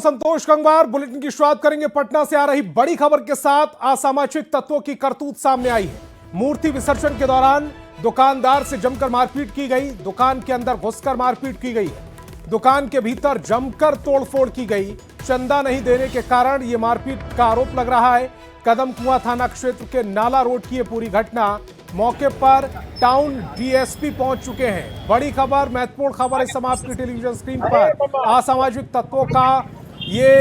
Santosh Gangwar. Bulletin की शुरुआत करेंगे पटना से आ रही बड़ी खबर के साथ। असामाजिक तत्वों की करतूत सामने आई है। मूर्ति विसर्जन के दौरान दुकानदार से जमकर मारपीट की गई, दुकान के अंदर घुसकर मारपीट की गई, दुकान के भीतर जमकर तोड़फोड़ की गई। चंदा नहीं देने के कारण यह मारपीट का आरोप लग रहा है। कदम कुआं थाना क्षेत्र के नाला रोड की यह पूरी घटना। मौके पर टाउन डीएसपी पहुंच चुके हैं। बड़ी खबर, महत्वपूर्ण खबर इस समय आपकी टेलीविजन स्क्रीन पर। असामाजिक तत्वों का ये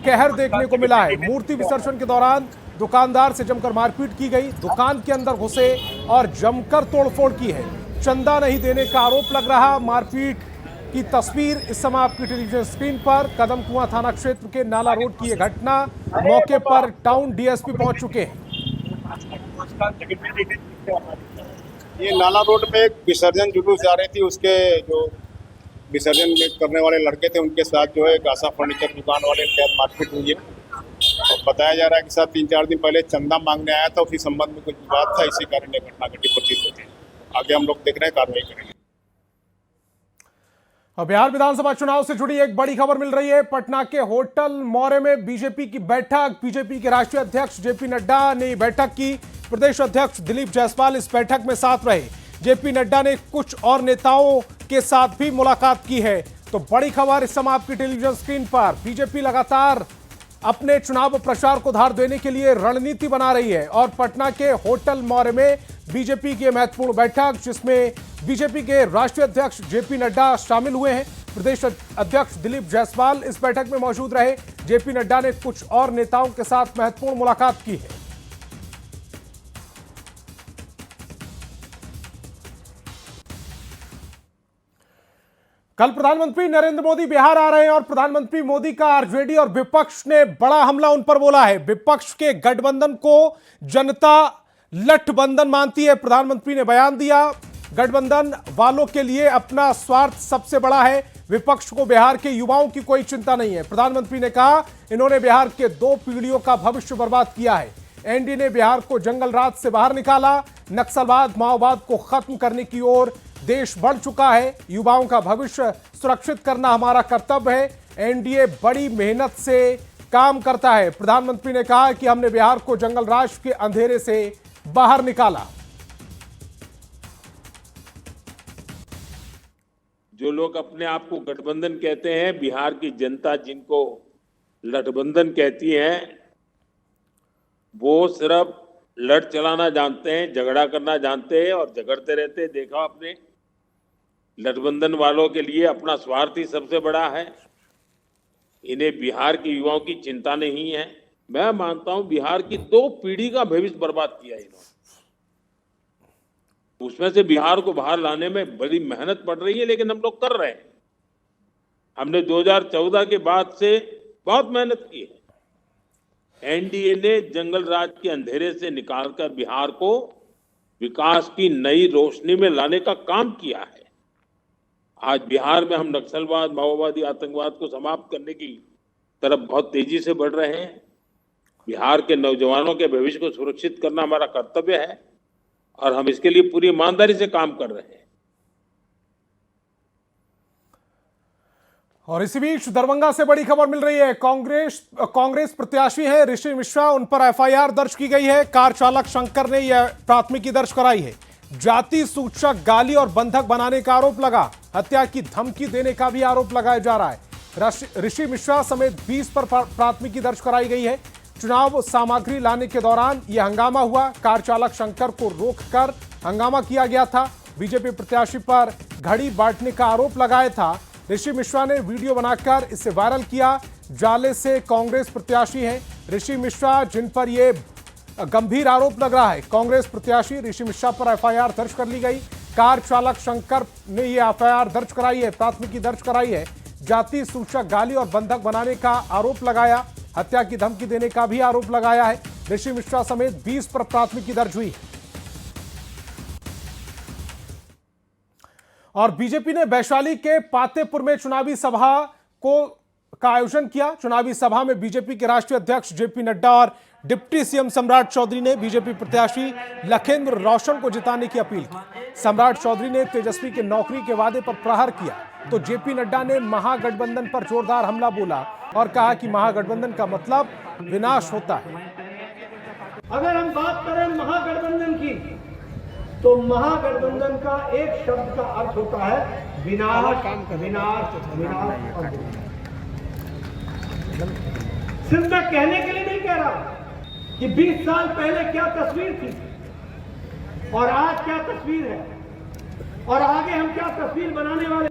कहर देखने को मिला है। मूर्ति विसर्जन के दौरान दुकानदार से जमकर मारपीट की गई, दुकान के अंदर घुसे और जमकर तोड़फोड़ की है। चंदा नहीं देने का आरोप लग रहा। मारपीट की तस्वीर इस समय आपकी टेलीविजन स्क्रीन पर। कदम कुआं थाना क्षेत्र के नाला रोड की यह घटना। मौके पर टाउन डीएसपी पहुंच चुके हैं। ये नाला रोड पे एक विसर्जन जुलूस जा रही थी, उसके जो विसर्जन करने वाले लड़के थे उनके साथ जो है गासा फर्नीचर दुकान वाले के साथ मारपीट हुई है। और बताया जा रहा है कि साथ 3-4 दिन पहले चंदा मांगने आया था, उसी संबंध में कुछ विवाद था, इसी कारण ये घटना घटी प्रतीत होती है। आगे हम लोग देख रहे हैं, कार्रवाई करेंगे। बिहार विधानसभा चुनाव से जुड़ी एक बड़ी खबर मिल रही है। पटना के होटल मौर्य में बीजेपी की बैठक। बीजेपी के राष्ट्रीय अध्यक्ष जेपी नड्डा ने बैठक की। प्रदेश अध्यक्ष दिलीप जायसवाल इस बैठक में साथ रहे। जेपी नड्डा ने कुछ और नेताओं के साथ भी मुलाकात की है। तो बड़ी खबर इस समय आपकी टेलीविजन स्क्रीन पर। बीजेपी लगातार अपने चुनाव प्रचार को धार देने के लिए रणनीति बना रही है और पटना के होटल मौर्य में बीजेपी की महत्वपूर्ण बैठक, जिसमें बीजेपी के राष्ट्रीय अध्यक्ष जेपी नड्डा शामिल हुए हैं। प्रदेश अध्यक्ष दिलीप जायसवाल इस बैठक में मौजूद रहे। जेपी नड्डा ने कुछ और नेताओं के साथ महत्वपूर्ण मुलाकात की है। कल प्रधानमंत्री नरेंद्र मोदी बिहार आ रहे हैं और प्रधानमंत्री मोदी का आरजेडी और विपक्ष ने बड़ा हमला उन पर बोला है। विपक्ष के गठबंधन को जनता लठबंधन मानती है। प्रधानमंत्री ने बयान दिया, गठबंधन वालों के लिए अपना स्वार्थ सबसे बड़ा है। विपक्ष को बिहार के युवाओं की कोई चिंता नहीं है। प्रधानमंत्री ने कहा, इन्होंने बिहार के 2 पीढ़ियों का भविष्य बर्बाद किया है। एनडीए ने बिहार को जंगल राज से बाहर निकाला। नक्सलवाद, माओवाद को खत्म करने की ओर देश बढ़ चुका है। युवाओं का भविष्य सुरक्षित करना हमारा कर्तव्य है। एनडीए बड़ी मेहनत से काम करता है। प्रधानमंत्री ने कहा कि हमने बिहार को जंगल राज के अंधेरे से बाहर निकाला। जो लोग अपने आप को गठबंधन कहते हैं, बिहार की जनता जिनको लठबंधन कहती है, वो सिर्फ लड़ चलाना जानते हैं, झगड़ा करना जानते हैं और झगड़ते रहते हैं। देखा आपने, लठबंधन वालों के लिए अपना स्वार्थ ही सबसे बड़ा है। इन्हें बिहार के युवाओं की चिंता नहीं है। मैं मानता हूं बिहार की 2 पीढ़ी का भविष्य बर्बाद किया इन्होंने। उसमें से बिहार को बाहर लाने में बड़ी मेहनत पड़ रही है, लेकिन हम लोग कर रहे हैं। हमने 2014 के बाद से बहुत मेहनत की है। एनडीए ने जंगल राज के अंधेरे से निकालकर बिहार को विकास की नई रोशनी में लाने का काम किया है। आज बिहार में हम नक्सलवाद, माओवादी, आतंकवाद को समाप्त करने की तरफ बहुत तेजी से बढ़ रहे हैं। बिहार के नौजवानों के भविष्य को सुरक्षित करना हमारा कर्तव्य है और हम इसके लिए पूरी ईमानदारी से काम कर रहे हैं। और इसी बीच दरभंगा से बड़ी खबर मिल रही है। कांग्रेस प्रत्याशी है ऋषि मिश्रा, उन पर एफआईआर दर्ज की गई है। कार चालक शंकर ने यह प्राथमिकी दर्ज कराई है। जाति सूचक गाली और बंधक बनाने का आरोप लगा। हत्या की धमकी देने का भी आरोप लगाया जा रहा है। ऋषि मिश्रा समेत 20 पर प्राथमिकी दर्ज कराई गई है। चुनाव सामग्री लाने के दौरान यह हंगामा हुआ। कार चालक शंकर को रोककर हंगामा किया गया था। बीजेपी प्रत्याशी पर घड़ी बांटने का आरोप लगाया था। ऋषि मिश्रा ने वीडियो बनाकर इसे वायरल किया। जाले से कांग्रेस प्रत्याशी हैं ऋषि मिश्रा, जिन पर यह गंभीर आरोप लग रहा है। कांग्रेस प्रत्याशी ऋषि मिश्रा पर एफआईआर दर्ज कर ली गई। कार चालक शंकर ने यह एफआईआर दर्ज कराई है, प्राथमिकी दर्ज कराई है। जाति सूचक गाली और बंधक बनाने का आरोप लगाया। हत्या की धमकी देने का भी आरोप लगाया है। ऋषि मिश्रा समेत 20 पर प्राथमिकी दर्ज हुई। और बीजेपी ने वैशाली के पातेपुर में चुनावी सभा का आयोजन किया। चुनावी सभा में बीजेपी के राष्ट्रीय अध्यक्ष जेपी नड्डा और डिप्टी सीएम सम्राट चौधरी ने बीजेपी प्रत्याशी लखेंद्र रोशन को जिताने की अपील की। सम्राट चौधरी ने तेजस्वी के नौकरी के वादे पर प्रहार किया। तो जेपी नड्डा ने महागठबंधन पर जोरदार हमला बोला और कहा कि महागठबंधन का मतलब विनाश होता है। अगर हम बात करें महागठबंधन की, तो महागठबंधन का एक शब्द का अर्थ होता है विनाश, विनाश, विनाश और विनाश। सिर्फ मैं कहने के लिए नहीं कह रहा कि 20 साल पहले क्या तस्वीर थी और आज क्या तस्वीर है और आगे हम क्या तस्वीर बनाने वाले।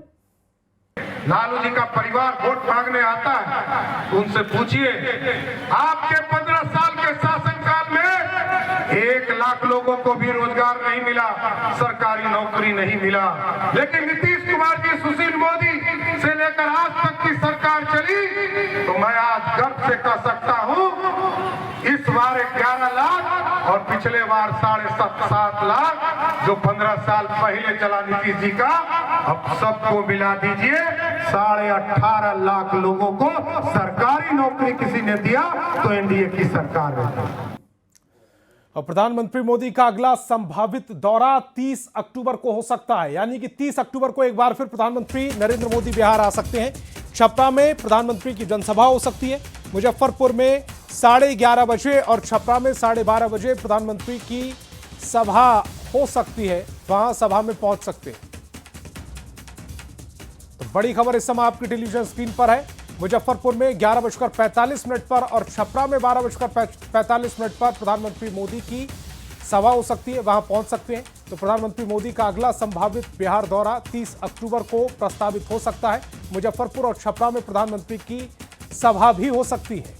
लालू जी का परिवार वोट मांगने आता है तो उनसे पूछिए, आपके 15 साल के शासनकाल में 1 लाख लोगों को भी रोजगार नहीं मिला, सरकारी नौकरी नहीं मिला। लेकिन नीतीश कुमार जी, सुशील मोदी से लेकर आज तक की सरकार चली, तो मैं आज गर्व से कह सकता हूं, इस बार 11 लाख और पिछले बार 7.5 लाख जो 15 साल पहले चला नीतीश जी का, अब सबको मिला दीजिए 18.5 लाख लोगों को सरकारी नौकरी किसी ने दिया तो एनडीए की सरकार है। और प्रधानमंत्री मोदी का अगला संभावित दौरा 30 अक्टूबर को हो सकता है, यानी कि 30 अक्टूबर को एक बार फिर प्रधानमंत्री नरेंद्र मोदी बिहार आ सकते हैं। छपरा में प्रधानमंत्री की जनसभा हो सकती है, मुजफ्फरपुर में 11:30 बजे और छपरा में 12:30 बजे प्रधानमंत्री की सभा हो सकती है, वहां सभा में पहुंच सकते हैं। तो बड़ी खबर इस समय आपकी टेलीविजन स्क्रीन पर है। मुजफ्फरपुर में 11:45 पर और छपरा में 12:45 पर प्रधानमंत्री मोदी की सभा हो सकती है, वहां पहुंच सकते हैं। तो प्रधानमंत्री मोदी का अगला संभावित बिहार दौरा 30 अक्टूबर को प्रस्तावित हो सकता है। मुजफ्फरपुर और छपरा में प्रधानमंत्री की सभा भी हो सकती है।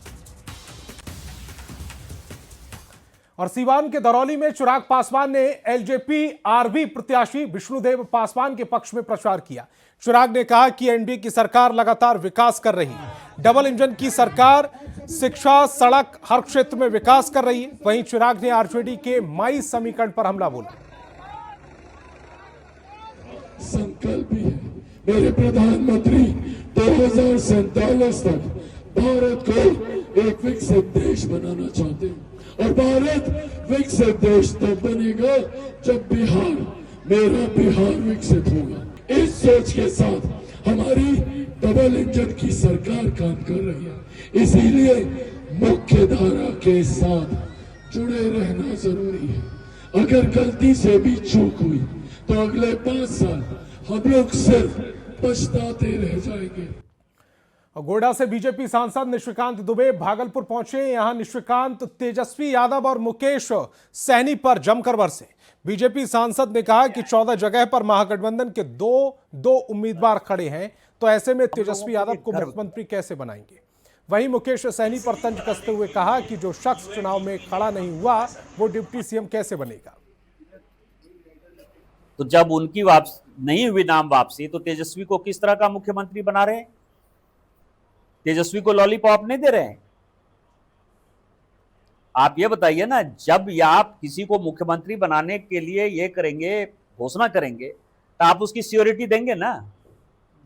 और सीवान के दरौली में चिराग पासवान ने एलजेपी आरवी प्रत्याशी विष्णुदेव पासवान के पक्ष में प्रचार किया। चिराग ने कहा कि एनडीए की सरकार लगातार विकास कर रही है, डबल इंजन की सरकार शिक्षा, सड़क, हर क्षेत्र में विकास कर रही है। वहीं चिराग ने आरजेडी के माई समीकरण पर हमला बोला। संकल्प भी है मेरे प्रधानमंत्री 2047 तक भारत को एक विकसित देश बनाना चाहते हैं और भारत विकसित देश तब बनेगा जब बिहार, मेरा बिहार विकसित होगा। इस सोच के साथ हमारी डबल इंजन की सरकार काम कर रही है, इसीलिए मुख्य धारा के साथ जुड़े रहना जरूरी है। अगर गलती से भी चूक हुई तो अगले 5 साल हम लोग सिर्फ पछताते रह जाएंगे। गोड्डा से बीजेपी सांसद निशिकांत दुबे भागलपुर पहुंचे। यहां निशिकांत तेजस्वी यादव और मुकेश सहनी पर जमकर बरसे। बीजेपी सांसद ने कहा कि 14 जगह पर महागठबंधन के दो उम्मीदवार खड़े हैं, तो ऐसे में तेजस्वी यादव को मुख्यमंत्री कैसे बनाएंगे। वहीं मुकेश सहनी पर तंज कसते हुए कहा कि जो शख्स चुनाव में खड़ा नहीं हुआ वो डिप्टी सीएम कैसे बनेगा। तो जब उनकी वापसी नहीं हुई, नाम वापसी, तो तेजस्वी को किस तरह का मुख्यमंत्री बना रहे हैं? तेजस्वी को लॉलीपॉप नहीं दे रहे हैं। आप ये बताइए ना, जब आप किसी को मुख्यमंत्री बनाने के लिए ये करेंगे, घोषणा करेंगे, तो आप उसकी सियोरिटी देंगे ना।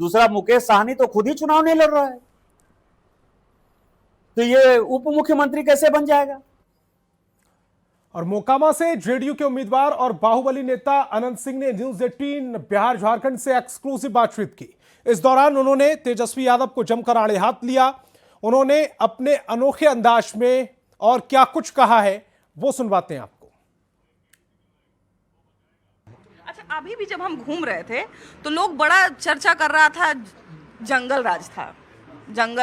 दूसरा, मुकेश सहनी तो खुद ही चुनाव नहीं लड़ रहा है, तो ये उप मुख्यमंत्री कैसे बन जाएगा। और मोकामा से जेडीयू के उम्मीदवार और बाहुबली नेता अनंत सिंह ने न्यूज 18 बिहार झारखंड से एक्सक्लूसिव बातचीत की। इस दौरान उन्होंने तेजस्वी यादव को जमकर आड़े हाथ लिया। उन्होंने अपने अनोखे अंदाज में और क्या कुछ कहा है वो सुनवाते हैं आपको। अच्छा, अभी भी जब हम घूम रहे थे तो लोग बड़ा चर्चा कर रहा था, जंगल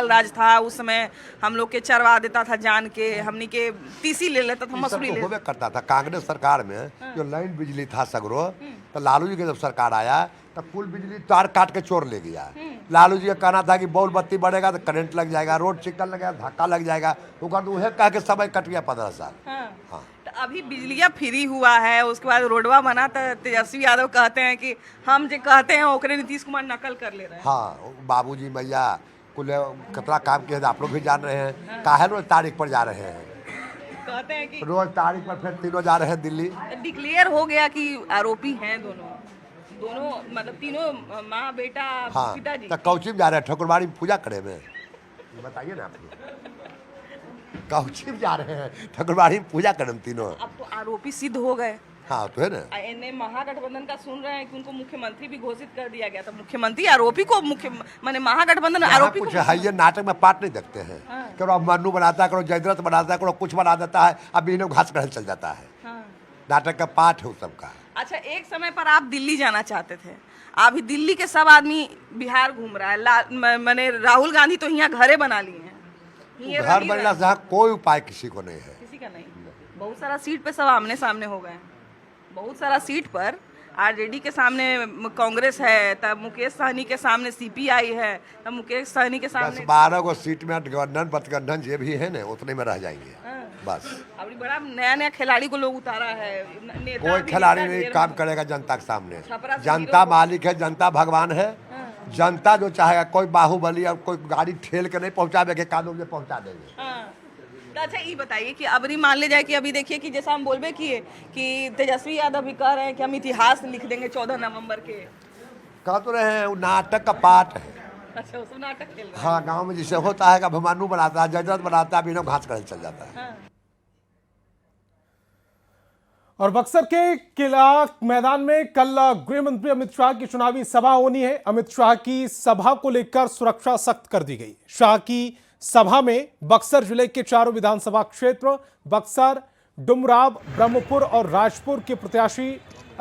राज था उस समय। हम लोग के चरवा देता था जान के, हमनी के तीसी ले लेता था, मसूरी ले लेता करता था। कांग्रेस सरकार में जो लाइन बिजली था सगरो, तो लालू जी के जब सरकार आया तो कुल बिजली तार काट के चोर ले गया। लालू जी का कहना था कि बॉल बत्ती बढ़ेगा तो करंट लग जाएगा, रोड सिग्नल लगेगा धक्का लग जाएगा, वो कह के समय कट गया 15 साल। हाँ। तो अभी बिजलियाँ फ्री हुआ है, उसके बाद रोडवा बना, तो तेजस्वी यादव कहते हैं कि हम जो कहते हैं ओकरे नीतीश कुमार नकल कर ले रहे हैं। हाँ, बाबूजी मैया कुल कितना काम किया आप लोग भी जान रहे हैं। काहे रोज तारीख पर जा रहे हैं, कहते हैं कि रोज तारीख पर फिर तीनों जा रहे हैं दिल्ली। डिक्लेयर हो गया कि आरोपी हैं दोनों मतलब तीनों, माँ बेटा हाँ, पिताजी। तो कौची में जा रहे हैं, ठकुरबाड़ी में पूजा करे में, बताइए ना आप। कौची में जा रहे हैं, ठकुरबाड़ी में पूजा करे में तीनों। अब तो आरोपी सिद्ध हो गए। हाँ तो है ना। इन्हें महागठबंधन का सुन रहे हैं कि उनको मुख्यमंत्री भी घोषित कर दिया गया था। मुख्यमंत्री आरोपी को माने महागठबंधन आरोपी कुछ को है ये नाटक में पार्ट नहीं देखते हैं। करो अब मन्नू बनाता है, करो जयद्रथ बनाता है, करो कुछ बना देता है, अब इन्हें घास कटहल चल जाता है। नाटक का पार्ट है उस सबका। अच्छा, एक समय पर आप दिल्ली जाना चाहते थे, अभी दिल्ली के सब आदमी बिहार घूम रहा है। मैंने राहुल गांधी तो यहाँ घरे बना लिए हैं। घर बनने से कोई उपाय किसी को नहीं है, किसी का नहीं। बहुत सारा सीट पे सब आमने सामने हो गए हैं। बहुत सारा सीट पर आरजेडी के सामने कांग्रेस है, तब मुकेश सहनी के सामने सीपीआई है, तब मुकेश सहनी के सामने 12 गो सीट में गठबंधन बतगठबंधन जो भी है ना उतने में रह जाएंगे बस। अभी बड़ा नया नया खिलाड़ी को लोग उतारा है। कोई खिलाड़ी नहीं काम करेगा जनता के सामने। जनता मालिक है, जनता भगवान है। जनता जो चाहेगा, कोई बाहुबली और कोई गाड़ी ठेल के नहीं पहुंचावे के कानून में पहुंचा देंगे। तो अच्छा ये बताइए कि अबरी मान ले जाए कि अभी देखिए कि जैसा हम बोलबे किए कि तेजस्वी यादव भी कह रहे हैं कि हम इतिहास लिख देंगे 14 नवंबर के। कह तो रहे हैं नाटक का पार्ट है। अच्छा, उस नाटक खेल रहे हैं। हाँ, गांव में जिसे होता है कि अभिमानू बनाता है, जयद्रथ बनाता है, अभी घास कटहल चल जाता है। और बक्सर के किला मैदान में कल गृह मंत्री अमित शाह की चुनावी सभा होनी है। अमित शाह की सभा को लेकर सुरक्षा सख्त कर दी गई। शाह की सभा में बक्सर जिले के चारों विधानसभा क्षेत्र बक्सर, डुमराव, ब्रह्मपुर और राजपुर के प्रत्याशी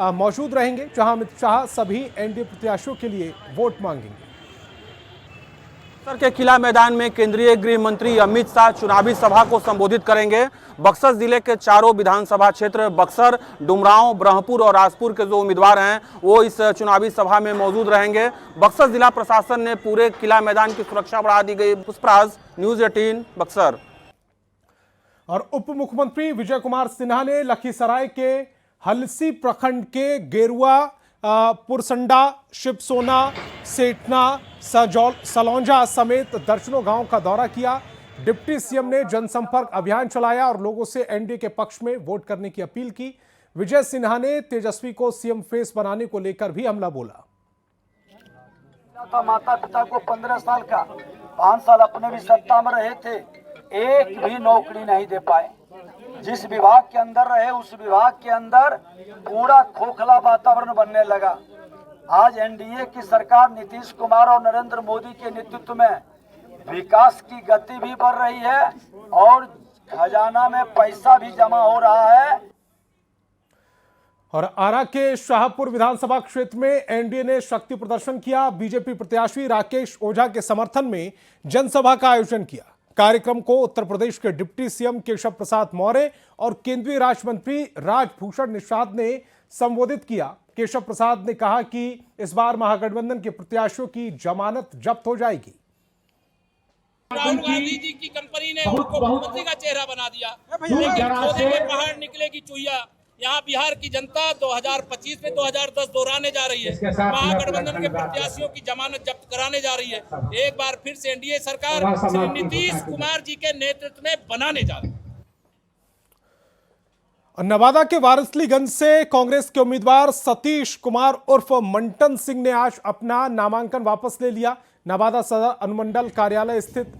मौजूद रहेंगे, जहां अमित शाह सभी एनडीए प्रत्याशियों के लिए वोट मांगेंगे। बक्सर के किला मैदान में केंद्रीय गृह मंत्री अमित शाह चुनावी सभा को संबोधित करेंगे। बक्सर जिले के चारों विधानसभा क्षेत्र बक्सर, डुमरांव, ब्रह्मपुर और राजपुर के जो उम्मीदवार हैं वो इस चुनावी सभा में मौजूद रहेंगे। बक्सर जिला प्रशासन ने पूरे किला मैदान की सुरक्षा बढ़ा दी गई। पुष्पराज, न्यूज 18 बक्सर। और उप मुख्यमंत्री विजय कुमार सिन्हा ने लखीसराय के हलसी प्रखंड के गेरुआ, पुरसंडा, शिवसोना, सेठना, सलौंजा समेत दर्जनों गांव का दौरा किया। डिप्टी सीएम ने जनसंपर्क अभियान चलाया और लोगों से एनडीए के पक्ष में वोट करने की अपील की। विजय सिन्हा ने तेजस्वी को सीएम फेस बनाने को लेकर भी हमला बोला। माता पिता को 15 साल का 5 साल अपने भी सत्ता में रहे थे, एक भी नौकरी नहीं दे पाए। जिस विभाग के अंदर रहे उस विभाग के अंदर पूरा खोखला वातावरण बनने लगा। आज एनडीए की सरकार नीतीश कुमार और नरेंद्र मोदी के नेतृत्व में विकास की गति भी बढ़ रही है और खजाना में पैसा भी जमा हो रहा है। और आरा के शाहपुर विधानसभा क्षेत्र में एनडीए ने शक्ति प्रदर्शन किया। बीजेपी प्रत्याशी राकेश ओझा के समर्थन में जनसभा का आयोजन किया। कार्यक्रम को उत्तर प्रदेश के डिप्टी सीएम केशव प्रसाद मौर्य और केंद्रीय राज्य मंत्री राजभूषण निषाद ने संबोधित किया। केशव प्रसाद ने कहा कि इस बार महागठबंधन के प्रत्याशियों की जमानत जब्त हो जाएगी। राहुल गांधी जी की कंपनी ने उनको मुख्यमंत्री का चेहरा बना दिया, लेकिन खोदे में पहाड़ निकलेगी चुहिया। यहाँ बिहार की जनता 2025 में 2010 दोहराने जा रही है। महागठबंधन के प्रत्याशियों की जमानत जब्त कराने जा रही है। एक बार फिर से एनडीए सरकार श्री नीतीश कुमार जी के नेतृत्व में बनाने जा रही है। नवादा के वारिसलीगंज से कांग्रेस के उम्मीदवार सतीश कुमार उर्फ मंटन सिंह ने आज अपना नामांकन वापस ले लिया। नवादा सदर अनुमंडल कार्यालय स्थित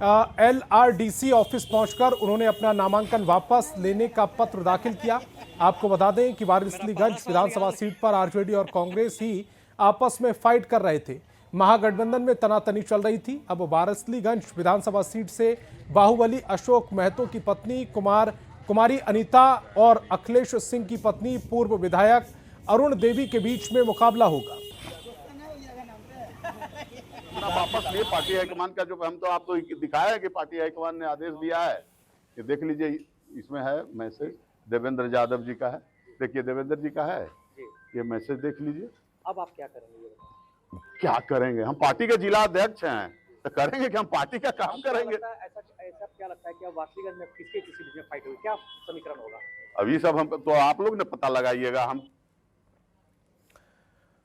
LRDC ऑफिस पहुंचकर उन्होंने अपना नामांकन वापस लेने का पत्र दाखिल किया। आपको बता दें कि वारिसलीगंज विधानसभा सीट पर आरजेडी और कांग्रेस ही आपस में फाइट कर रहे थे। महागठबंधन में तनातनी चल रही थी। अब वारिसलीगंज विधानसभा सीट से बाहुबली अशोक महतो की पत्नी कुमारी अनीता और अखिलेश सिंह की पत्नी पूर्व विधायक अरुण देवी के बीच में मुकाबला होगा। वापस लिए पार्टी हाईकमान का, जो हम तो आपको दिखाया है कि पार्टी हाईकमान ने आदेश दिया है कि देख लीजिए, इसमें है मैसेज देवेंद्र यादव जी का है। देखिए देवेंद्र जी का है, ये मैसेज देख लीजिए। अब आप क्या करेंगे? क्या करेंगे? हम पार्टी के जिला अध्यक्ष हैं तो करेंगे कि हम पार्टी का काम करेंगे। ऐसा क्या लगता है कि अब वारिसलीगंज में किसके किसी बीच में फाइट हुई, क्या समीकरण होगा? अभी सब हम तो आप लोग ने पता लगाइएगा। हम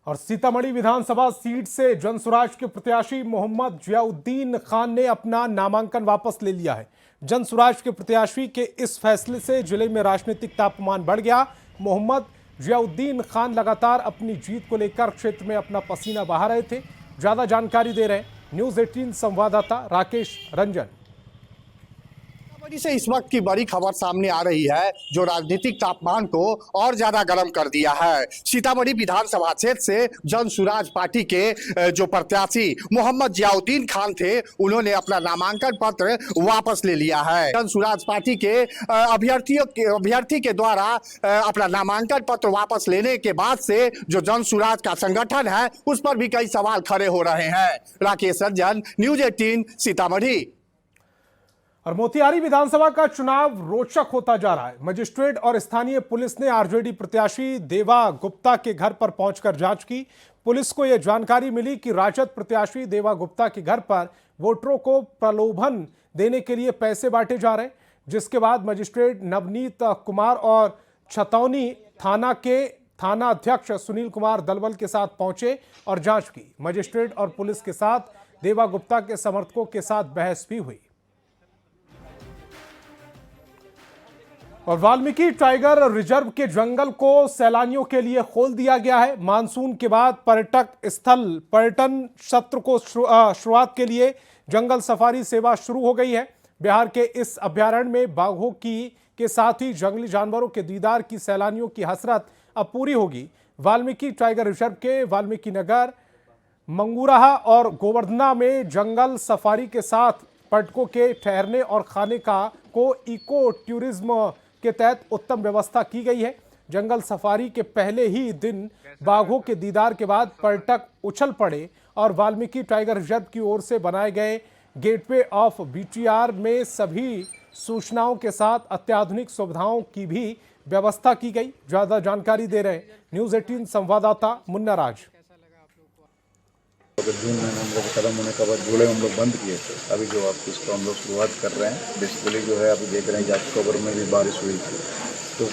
और सीतामढ़ी विधानसभा सीट से जनसुराज के प्रत्याशी मोहम्मद जियाउद्दीन खान ने अपना नामांकन वापस ले लिया है। जनसुराज के प्रत्याशी के इस फैसले से जिले में राजनीतिक तापमान बढ़ गया। मोहम्मद जियाउद्दीन खान लगातार अपनी जीत को लेकर क्षेत्र में अपना पसीना बहा रहे थे। ज्यादा जानकारी दे रहे हैं न्यूज 18 संवाददाता राकेश रंजन। सीतामढ़ी से इस वक्त की बड़ी खबर सामने आ रही है जो राजनीतिक तापमान को और ज्यादा गर्म कर दिया है। सीतामढ़ी विधानसभा क्षेत्र से जन सुराज पार्टी के जो प्रत्याशी मोहम्मद जियाउद्दीन खान थे, उन्होंने अपना नामांकन पत्र वापस ले लिया है। जन सुराज पार्टी के अभ्यर्थी के द्वारा अपना नामांकन पत्र वापस लेने के बाद से जो जन सुराज का संगठन है उस पर भी कई सवाल खड़े हो रहे हैं। राकेश रंजन, न्यूज 18 सीतामढ़ी। और मोतिहारी विधानसभा का चुनाव रोचक होता जा रहा है। मजिस्ट्रेट और स्थानीय पुलिस ने आरजेडी प्रत्याशी देवा गुप्ता के घर पर पहुंचकर जांच की। पुलिस को यह जानकारी मिली कि राजद प्रत्याशी देवा गुप्ता के घर पर वोटरों को प्रलोभन देने के लिए पैसे बांटे जा रहे हैं, जिसके बाद मजिस्ट्रेट नवनीत कुमार और छतौनी थाना के थाना अध्यक्ष सुनील कुमार दलबल के साथ पहुंचे और जांच की। मजिस्ट्रेट और पुलिस के साथ देवा गुप्ता के समर्थकों के साथ बहस भी हुई। और वाल्मीकि टाइगर रिजर्व के जंगल को सैलानियों के लिए खोल दिया गया है। मानसून के बाद पर्यटन सत्र को शुरुआत के लिए जंगल सफारी सेवा शुरू हो गई है। बिहार के इस अभ्यारण्य में बाघों के साथ ही जंगली जानवरों के दीदार की सैलानियों की हसरत अब पूरी होगी। वाल्मीकि टाइगर रिजर्व के वाल्मीकि नगर, मंगूराहा और गोवर्धना में जंगल सफारी के साथ पर्यटकों के ठहरने और खाने को इको टूरिज्म के तहत उत्तम व्यवस्था की गई है। जंगल सफारी के पहले ही दिन बाघों के दीदार के बाद पर्यटक उछल पड़े और वाल्मीकि टाइगर रिजर्व की ओर से बनाए गए गेटवे ऑफ बीटीआर में सभी सूचनाओं के साथ अत्याधुनिक सुविधाओं की भी व्यवस्था की गई। ज्यादा जानकारी दे रहे हैं न्यूज 18 संवाददाता मुन्ना राज। जून में हम लोग खत्म होने के बाद जोड़े हम लोग बंद किए थे। अभी जो आप इसको हम लोग शुरुआत कर रहे हैं, बेसिकली जो है अभी देख रहे हैं अक्टूबर में भी बारिश हुई थी, तो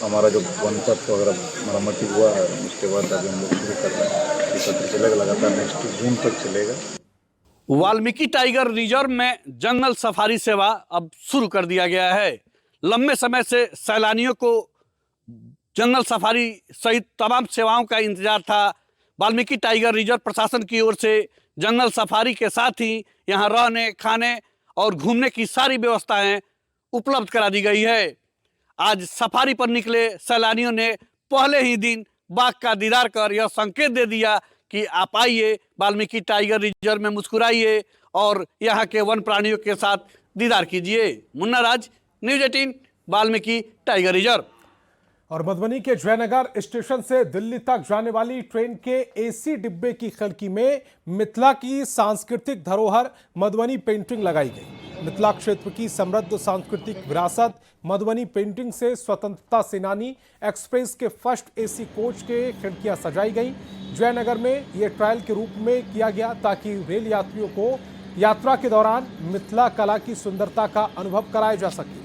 हमारा जो वन तत्व वगैरह मरम्मती हुआ है उसके बाद अभी हम लोग शुरू कर रहे हैं। ये सत्र चलेगा लगातार, नेक्स्ट जून तक चलेगा। वाल्मीकि टाइगर रिजर्व में जंगल सफारी सेवा अब शुरू कर दिया गया है। लंबे समय से सैलानियों को जंगल सफारी सहित तमाम सेवाओं का इंतजार था। वाल्मीकि टाइगर रिजर्व प्रशासन की ओर से जंगल सफारी के साथ ही यहाँ रहने, खाने और घूमने की सारी व्यवस्थाएं उपलब्ध करा दी गई है। आज सफारी पर निकले सैलानियों ने पहले ही दिन बाघ का दीदार कर यह संकेत दे दिया कि आप आइए वाल्मीकि टाइगर रिजर्व में, मुस्कुराइए और यहाँ के वन प्राणियों के साथ दीदार कीजिए। मुन्ना राज, न्यूज 18 वाल्मीकि टाइगर रिजर्व। और मधुबनी के जयनगर स्टेशन से दिल्ली तक जाने वाली ट्रेन के एसी डिब्बे की खिड़की में मिथिला की सांस्कृतिक धरोहर मधुबनी पेंटिंग लगाई गई। मिथिला क्षेत्र की समृद्ध सांस्कृतिक विरासत मधुबनी पेंटिंग से स्वतंत्रता सेनानी एक्सप्रेस के फर्स्ट एसी कोच के खिड़कियां सजाई गई। जयनगर में ये ट्रायल के रूप में किया गया ताकि रेल यात्रियों को यात्रा के दौरान मिथिला कला की सुंदरता का अनुभव कराया जा सके।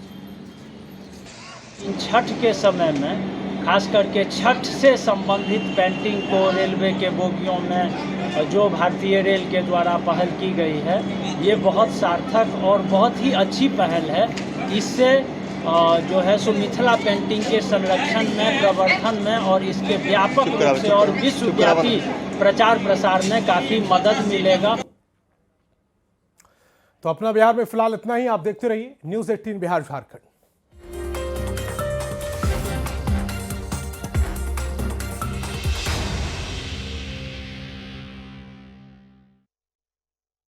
छठ के समय में खास करके छठ से संबंधित पेंटिंग को रेलवे के बोगियों में जो भारतीय रेल के द्वारा पहल की गई है, ये बहुत सार्थक और बहुत ही अच्छी पहल है। इससे जो है सो मिथिला पेंटिंग के संरक्षण में, प्रवर्धन में और इसके व्यापक रूप से और विश्वव्यापी प्रचार प्रसार में काफ़ी मदद मिलेगा। तो अपना बिहार में फिलहाल इतना ही। आप देखते रहिए न्यूज 18 बिहार झारखंड।